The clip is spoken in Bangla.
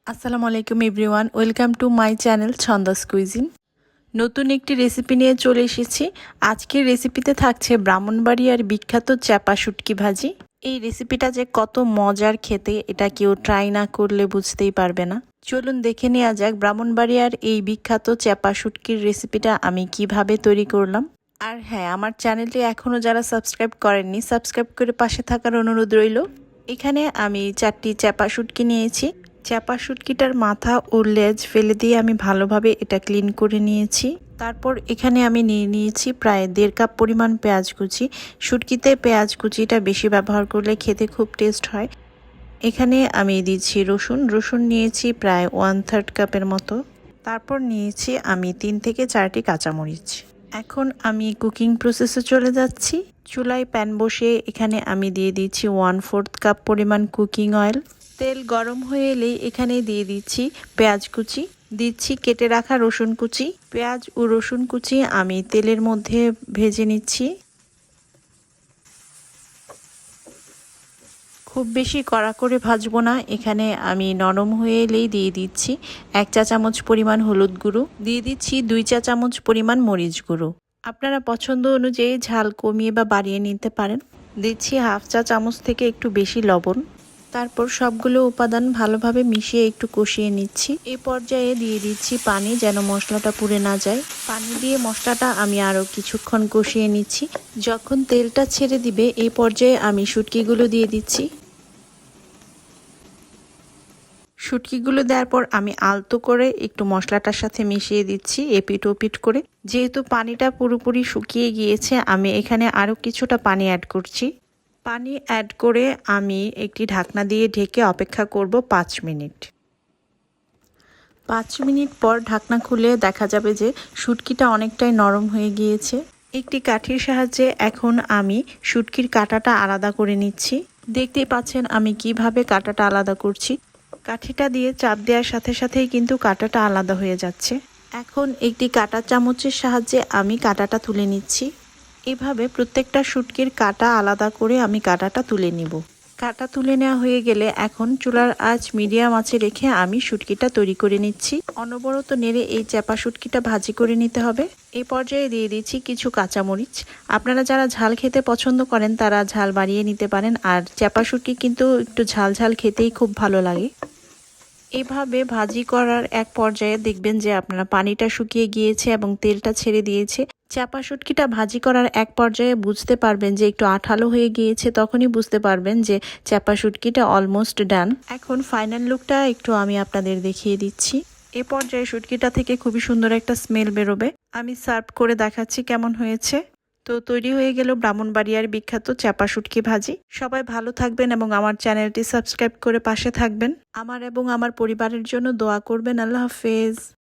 আসসালামু আলাইকুম everyone, welcome to my channel Chhanda's cuisine. নতুন একটি রেসিপি নিয়ে চলে এসেছি। আজকের রেসিপিতে থাকছে ব্রাহ্মণবাড়িয়ার বিখ্যাত চ্যাপা শুটকি ভাজি। এই রেসিপিটা যে কত মজার খেতে, এটা কেউ ট্রাই না করলে বুঝতেই পারবে না। চলুন দেখে নেওয়া যাক ব্রাহ্মণবাড়িয়ার এই বিখ্যাত চ্যাপা শুটকির রেসিপিটা আমি কিভাবে তৈরি করলাম। আর হ্যাঁ, আমার চ্যানেলটি এখনও যারা সাবস্ক্রাইব করেননি, সাবস্ক্রাইব করে পাশে থাকার অনুরোধ রইল। এখানে আমি 4টি চ্যাপা শুটকি নিয়েছি। চ্যাপা শুটকিটার মাথা ও লেজ ফেলে দিয়ে আমি ভালোভাবে এটা ক্লিন করে নিয়েছি। তারপর এখানে আমি নিয়ে নিয়েছি প্রায় 1.5 কাপ পরিমাণ পেঁয়াজ কুচি। শুটকিতে পেঁয়াজ কুচিটা বেশি ব্যবহার করলে খেতে খুব টেস্ট হয়। এখানে আমি দিচ্ছি রসুন নিয়েছি প্রায় 1/3 কাপের মতো। তারপর নিয়েছি আমি 3 থেকে 4টি কাঁচামরিচ। এখন আমি কুকিং প্রসেসে চলে যাচ্ছি। চুলায় প্যান বসিয়ে এখানে আমি দিয়ে দিচ্ছি 1/4 কাপ পরিমাণ কুকিং অয়েল। তেল গরম হয়ে এলেই এখানে দিয়ে দিচ্ছি পেঁয়াজ কুচি, দিচ্ছি কেটে রাখা রসুন কুচি। পেঁয়াজ ও রসুন কুচি আমি তেলের মধ্যে ভেজে নিচ্ছি। খুব বেশি কড়া করে ভাজবো না। এখানে আমি নরম হয়ে এলেই দিয়ে দিচ্ছি 1 চা চামচ পরিমাণ হলুদ গুঁড়ো, দিয়ে দিচ্ছি 2 চা চামচ পরিমাণ মরিচ গুঁড়ো। আপনারা পছন্দ অনুযায়ী ঝাল কমিয়ে বা বাড়িয়ে নিতে পারেন। দিচ্ছি 1/2 চা চামচ থেকে একটু বেশি লবণ। তারপর সবগুলো উপাদান ভালোভাবে মিশিয়ে একটু কষিয়ে নিচ্ছি। এই পর্যায়ে দিয়ে দিচ্ছি পানি, যেন মশলাটা পুড়ে না যায়। পানি দিয়ে মশলাটা আমি আরও কিছুক্ষণ কষিয়ে নিচ্ছি। যখন তেলটা ছেড়ে দিবে এই পর্যায়ে আমি শুটকিগুলো দিয়ে দিচ্ছি। শুটকিগুলো দেওয়ার পর আমি আলতো করে একটু মশলাটার সাথে মিশিয়ে দিচ্ছি এপিট ওপিট করে। যেহেতু পানিটা পুরোপুরি শুকিয়ে গিয়েছে, আমি এখানে আরও কিছুটা পানি অ্যাড করছি। পানি অ্যাড করে আমি একটি ঢাকনা দিয়ে ঢেকে অপেক্ষা করব 5 মিনিট। 5 মিনিট পর ঢাকনা খুলে দেখা যাবে যে শুটকিটা অনেকটাই নরম হয়ে গিয়েছে। একটি কাঠির সাহায্যে এখন আমি শুটকির কাঁটাটা আলাদা করে নিচ্ছি। দেখতেই পাচ্ছেন আমি কিভাবে কাঁটাটা আলাদা করছি। কাঠিটা দিয়ে চাপ দেওয়ার সাথে সাথেই কিন্তু কাঁটাটা আলাদা হয়ে যাচ্ছে। এখন একটি কাঁটা চামচের সাহায্যে আমি কাঁটাটা তুলে নিচ্ছি। এভাবে প্রত্যেকটা শুটকির কাঁটা আলাদা করে আমি কাঁটাটা তুলে নিব। কাঁটা তুলে নেওয়া হয়ে গেলে এখন চুলার আঁচ মিডিয়াম আঁচে রেখে আমি শুটকিটা তৈরি করে নিচ্ছি। অনবরত নেড়ে এই চ্যাপা শুটকিটা ভাজি করে নিতে হবে। এই পর্যায়ে দিয়ে দিচ্ছি কিছু কাঁচামরিচ। আপনারা যারা ঝাল খেতে পছন্দ করেন তারা ঝাল বাড়িয়ে নিতে পারেন। আর চ্যাপা শুটকি কিন্তু একটু ঝাল ঝাল খেতেই খুব ভালো লাগে। এভাবে ভাজি করার এক পর্যায়ে দেখবেন যে আপনার পানিটা শুকিয়ে গিয়েছে এবং তেলটা ছেড়ে দিয়েছে। চাপা শুটকিটা ভাজি করার এক পর্যায়ে বুঝতে পারবেন যে একটু আঠালো হয়ে গিয়েছে, তখনই বুঝতে পারবেন যে চাপা শুটকিটা অলমোস্ট ডান। এখন ফাইনাল লুকটা একটু আমি আপনাদের দেখিয়ে দিচ্ছি। এ পর্যায়ে শুটকিটা থেকে খুবই সুন্দর একটা স্মেল বেরোবে। আমি সার্ভ করে দেখাচ্ছি কেমন হয়েছে। তো তৈরি হয়ে গেল ব্রাহ্মণবাড়িয়ার বিখ্যাত চ্যাপা শুটকি ভাজি। সবাই ভালো থাকবেন এবং আমার চ্যানেলটি সাবস্ক্রাইব করে পাশে থাকবেন। আমার এবং আমার পরিবারের জন্য দোয়া করবেন। আল্লাহ হাফেজ।